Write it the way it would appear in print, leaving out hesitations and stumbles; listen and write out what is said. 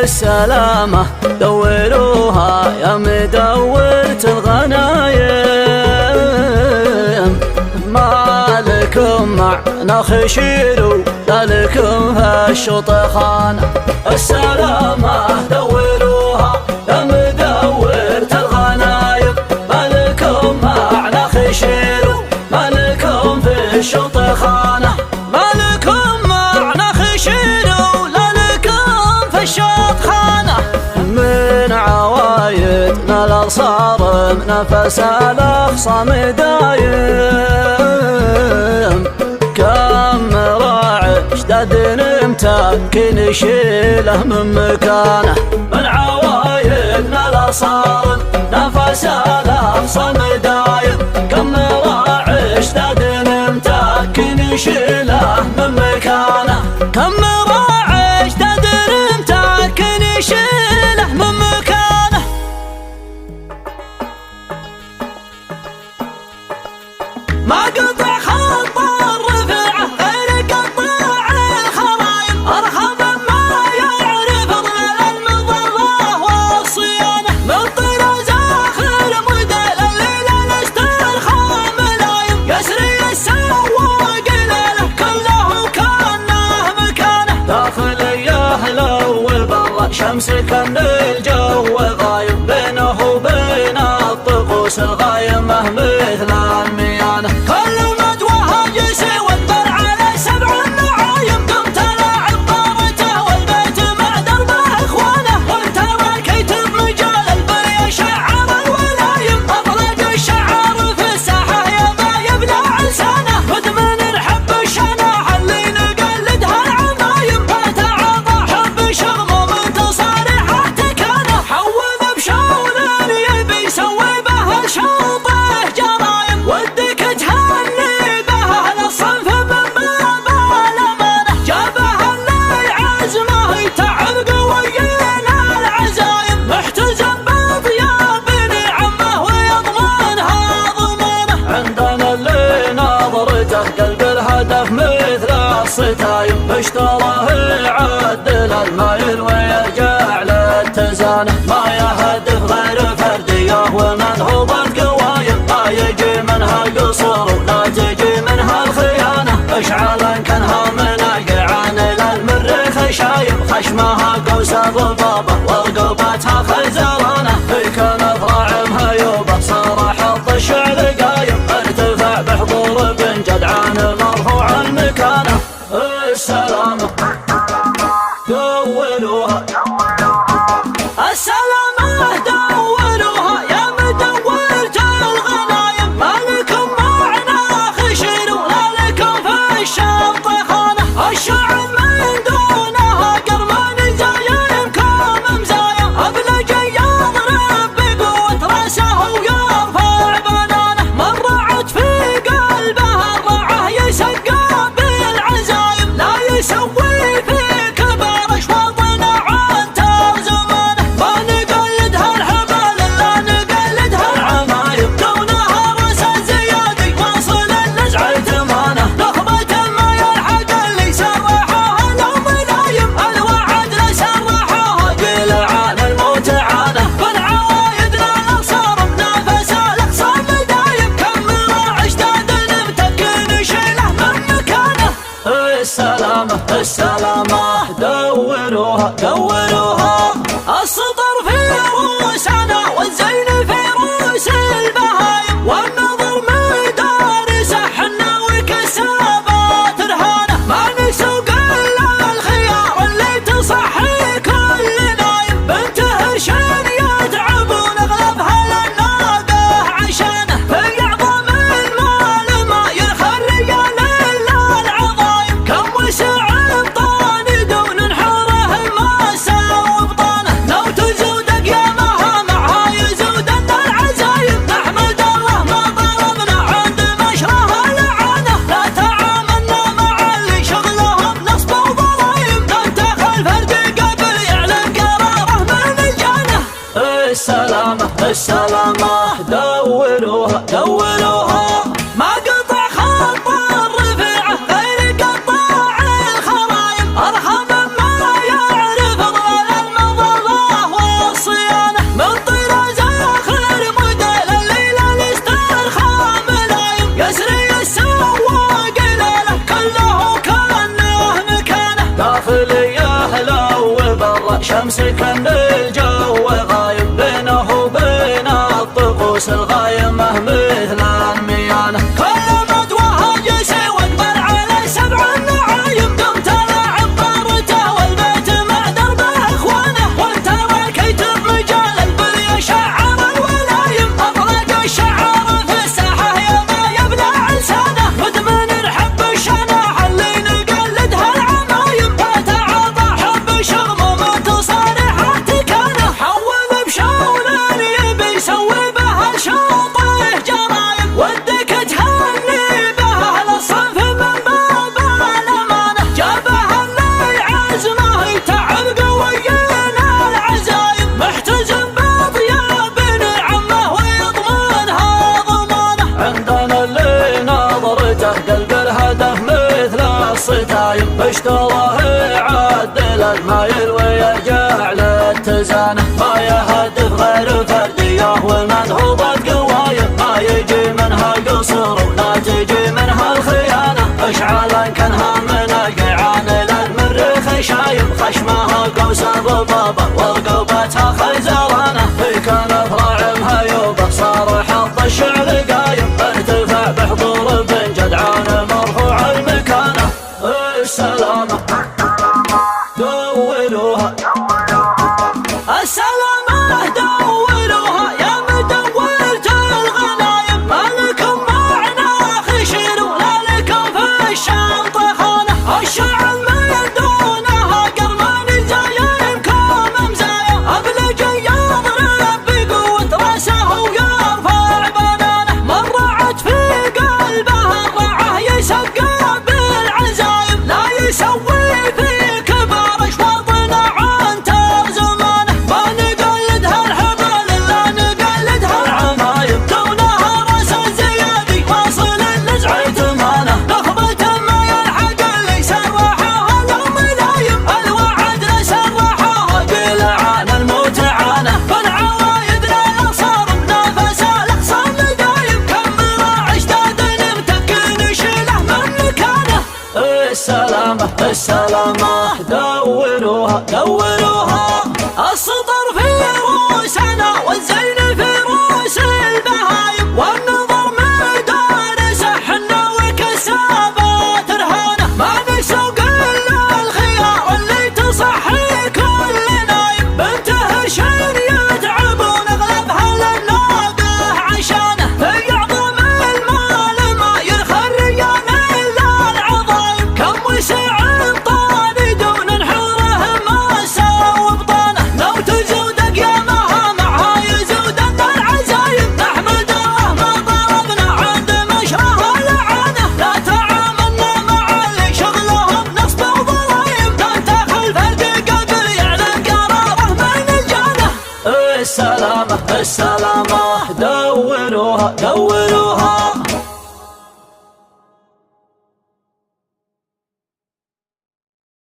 السلامة دوروها يا مدورة الغنايم، ما لكم معنا خشير لا لكم هالشطخانة. السلامة دوروها يا مدورة الغنايم، ما لكم معنا خشير ما لكم في الشطخانة، ما لكم معنا خشير ولا لكم في الشطخانة. من عوايدنا الأصارم نفس الأخصام دايم، كم راعي اشتد متاكن يشيله من مكانه. من عوايدنا الأصارم نفس الأخصام دايم، كم راعي اشتد متاكن يشيله من مكانه. كم راعي اشتد متاكن يشيله من مكانه. ما قطع خط الرفعه غير قطاع الخرايم، ارحم ما يعرف ظلال المظله والصيانه. من طراز اخر موديل الليله الاسترخاء ملايم، يسري السواق ليله كله كانه مكانه. داخليه لو برا شمس كان الجو غايم، بينه وبين الطقوس الغايمه مثل الميانه. كل مدوه جسي والبر على 7 النعايم، قمت لاعب طارته والبيت مع دربه اخوانه. وانت راكيت بمجال البري شعر الولايم، اطلق الشعار في الساحه يبا يبلع لسانه. مدمن نحب الشناح اللي نقلدها العمايم، فتعاطى حب شغم ومن تصاريحه تكانه. حول بشون يبي يسوي به شوطه جرايم، ودك تهني به للصنف من باب الامانه. جابه اللي عزمه يتعب قويين العزايم، محتزم بطياب نعمه ويضمنها ضمانه. عندنا اللي نظرته قلب الهدف مثل الصتايم، اشتراه يعدل المايل ويرجع للتزانه. ما يهدف غير فرديه ومنهوضه قوايم، ما يجي منها قصور ولا تجي منها الخيانه. اشعالا كانها من القيعان للمريخ شايب، خشمها قوس الضبابه ورقبتها خزرانه. كان ضراعمها يوبه صار حظ الشعر قايم، ارتفع بحضور بن جدعان مرفوع المكانه. السلامه دوروها السلامة دوروها يا مدورة الغنايم، ما لكم معنا خشير ولا لكم في الشطخانة. الشعب من دونها قرمان زايمكم مزايا، ابلج يضرب بقوة راسه ويرفع بنانه. من رعت في قلبه الرعه يسقى بالعزايم، لا يسوي في كبار اشواطنا عن ترزمانه. ما نقلدها الحبال الا نقلدها العمايم، كونها راس الزيادي واصل النزع تمانه. نخبة ما يلحق اللي سرحوها لو ملايم، الوعد لسرحوها قيل عن المتعانه. بالعوايدنا الاقصار بنفس الاخصام دايم، كم راعي اشتاد متكن يشيله من مكانه. السلامه دوروها السطر في روسنا والزين في روس البهايم، والنظر مدارسه حنا وكسابات رهانه. ما نسوق الا الخيار اللي تصحي كل نايم، بنت هرشان يتعبون اغلبها للناقه عشانه. في اعظم المال ما يرخى الرجال الا العظايم، كم وسع الطاني دون نحوره الماسه وبطانه. لو تزودك يا مها معها يزودن العزايم، نحمد الله ما ضربنا عند مشرها لعانه. لا تعاملنا مع اللي شغلهم نصب وضرايم، ننتخى الفرد قبل يعلن قراره من الجانه. السلامه دوروها ما قطع خط الرفعه غير قطاع الخرايم، ارحم ما يعرف ظلال المظله شمسك من الجو غايب، بينه وبين الطقوس الغايمة مثل الميانة. كل مدوها جسي واقبل على 7 النعايم، قمت لاعب طارته والبيت مع دربه اخوانه، وانت راكيت بمجال البلي شعر الولايم، اطلق الشعار في الساحة يا ما يبلع لسانه، مدمن نحب الشناعة اللي نقلدها العمايم، وتعاطى حب شغم وتصاريحات كانه، حول بشول يبي يسوي به شوطه جرايم، ودك تهني به للصنف من باب الامانه، جابه اللي عزمه يتعب قويين العزايم، محتزم بطياب نعمه ويضمنها ضمانه، عندنا اللي نظرته قلب الهدف مثل الصتايم، اشتراه يعدل المايل ويجعل التزانه، ما يهدف غير فرديه ومنهوضة قوايم، ما يجي منها قصر ولا تجي منها الخيانه، اشعالا كانها من القيعان للمريخ شايم، خشمها قوس ضبابه ورقبتها خيزرانه، كان فراعمها يوبه صار حظ الشعر قايم، ارتفع بحضور بن جدعان مرفوع المكانه. السلامه دولوها، السلامة دولوها يا مدورت الغنايم، ما لكم معنا خشير ولا لكم في الشنط خانة، الشعر من دونها قرمان زايمكم مزايا، أبلج يضرب بقوة راسه ويرفع بنانه، مرعت في قلبه الرعه يسقى بالعزايم، لا يسوي في كبار اشواطنا عن ترزمانه، ما نقلدها الحبل الا نقلدها العمايم، دونها راس الزيادي واصل النزع تمانه، نخبة ما يلحق اللي سرحها لهم لايم، الوعد لسرحها قيل عن المتعانه، فالعوايد لا صار بنفس الاخصام دايم، كم راع اشتاد متكن شيله من مكانه. السلامة السلامة دولوها دولوها، السطر في روسنا والزين في روس البهايم، والنظر مدارس حنا وكسابات رهانه، ما نسوق الا الخيار اللي تصحي كل نايم، بنت هشام يتعبون اغلبها للناقه عشانه، في اعظم المال ما يرخى الريان الا العظايم، كم وسع طاني دون نحوره ما ساوى بطانه، لو تزودك يا مها معها يزودن العزايم، نحمد الله ما ضربنا عند مشرها لعانه، لا تعاملنا مع اللي شغلهم نصب وضلايم، تنتخ الفرد قبل يعلن قراره من الجانه. السلامة السلامة دولوها دولوها.